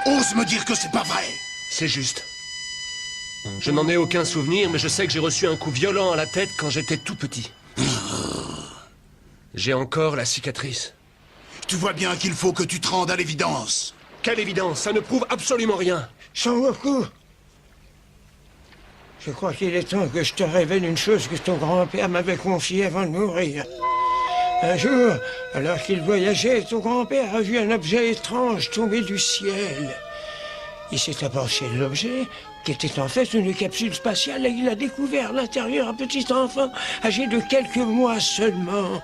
Ose me dire que c'est pas vrai. C'est juste. Je n'en ai aucun souvenir, mais je sais que j'ai reçu un coup violent à la tête quand j'étais tout petit. J'ai encore la cicatrice. Tu vois bien qu'il faut que tu te rendes à l'évidence. Quelle évidence? Ça ne prouve absolument rien. Son Goku, je crois qu'il est temps que je te révèle une chose que ton grand-père m'avait confiée avant de mourir. Un jour, alors qu'il voyageait, ton grand-père a vu un objet étrange tomber du ciel. Il s'est approché de l'objet, qui était en fait une capsule spatiale, et il a découvert à l'intérieur un petit enfant âgé de quelques mois seulement.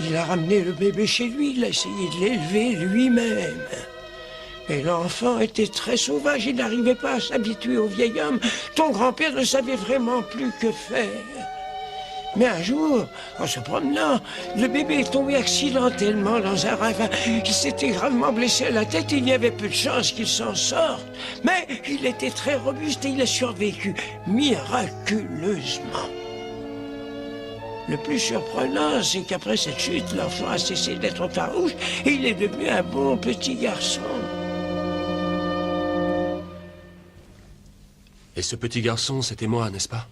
Il a ramené le bébé chez lui, il a essayé de l'élever lui-même. Et l'enfant était très sauvage, il n'arrivait pas à s'habituer au vieil homme. Ton grand-père ne savait vraiment plus que faire. Mais un jour, en se promenant, le bébé est tombé accidentellement dans un ravin. Il s'était gravement blessé à la tête et il y avait peu de chance qu'il s'en sorte. Mais il était très robuste et il a survécu miraculeusement. Le plus surprenant, c'est qu'après cette chute, l'enfant a cessé d'être farouche et il est devenu un bon petit garçon. Et ce petit garçon, c'était moi, n'est-ce pas?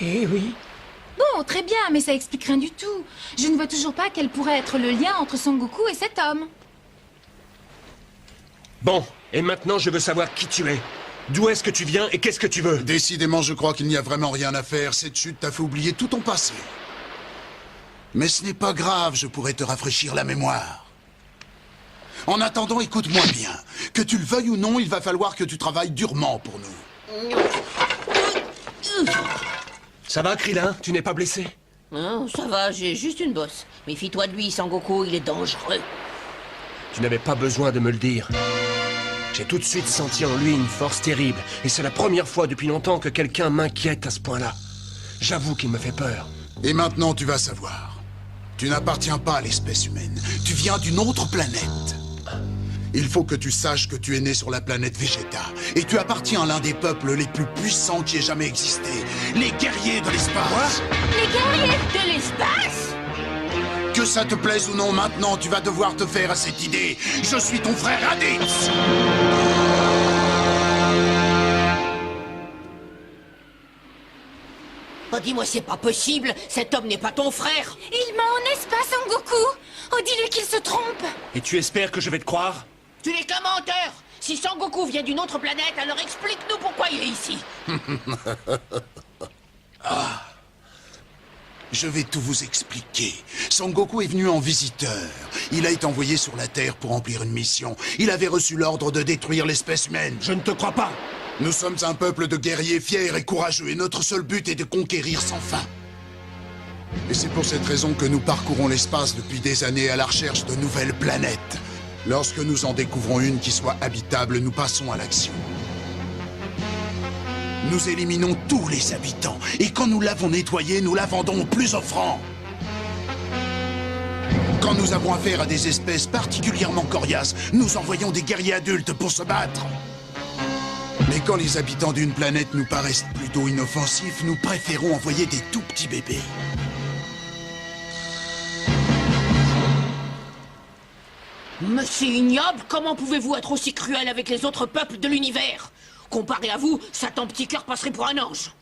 Eh oui. Bon, très bien, mais ça explique rien du tout. Je ne vois toujours pas quel pourrait être le lien entre Son Goku et cet homme. Bon, et maintenant je veux savoir qui tu es. D'où est-ce que tu viens et qu'est-ce que tu veux? Décidément, je crois qu'il n'y a vraiment rien à faire. Cette chute t'a fait oublier tout ton passé. Mais ce n'est pas grave, je pourrais te rafraîchir la mémoire. En attendant, écoute-moi bien. Que tu le veuilles ou non, il va falloir que tu travailles durement pour nous. Ça va, Krillin? Tu n'es pas blessé? Non, ça va, j'ai juste une bosse. Méfie-toi de lui, Sangoku, il est dangereux. Tu n'avais pas besoin de me le dire. J'ai tout de suite senti en lui une force terrible. Et c'est la première fois depuis longtemps que quelqu'un m'inquiète à ce point-là. J'avoue qu'il me fait peur. Et maintenant, tu vas savoir. Tu n'appartiens pas à l'espèce humaine. Tu viens d'une autre planète. Il faut que tu saches que tu es né sur la planète Vegeta. Et tu appartiens à l'un des peuples les plus puissants qui ait jamais existé. Les guerriers de l'espace. Les guerriers de l'espace? Que ça te plaise ou non, maintenant, tu vas devoir te faire à cette idée. Je suis ton frère Raditz. Oh, dis-moi, c'est pas possible. Cet homme n'est pas ton frère. Il ment, n'est-ce pas, Son Goku? Oh, dis-lui qu'il se trompe. Et tu espères que je vais te croire? Tu n'es qu'un menteur. Si Sangoku vient d'une autre planète, alors explique-nous pourquoi il est ici. Je vais tout vous expliquer. Son Goku est venu en visiteur. Il a été envoyé sur la Terre pour remplir une mission. Il avait reçu l'ordre de détruire l'espèce humaine. Je ne te crois pas. Nous sommes un peuple de guerriers fiers et courageux, et notre seul but est de conquérir sans fin. Et c'est pour cette raison que nous parcourons l'espace depuis des années à la recherche de nouvelles planètes. Lorsque nous en découvrons une qui soit habitable, nous passons à l'action. Nous éliminons tous les habitants, et quand nous l'avons nettoyé, nous la vendons au plus offrant. Quand nous avons affaire à des espèces particulièrement coriaces, nous envoyons des guerriers adultes pour se battre. Mais quand les habitants d'une planète nous paraissent plutôt inoffensifs, nous préférons envoyer des tout petits bébés. Monsieur ignoble, comment pouvez-vous être aussi cruel avec les autres peuples de l'univers? Comparé à vous, Satan Petit Cœur passerait pour un ange.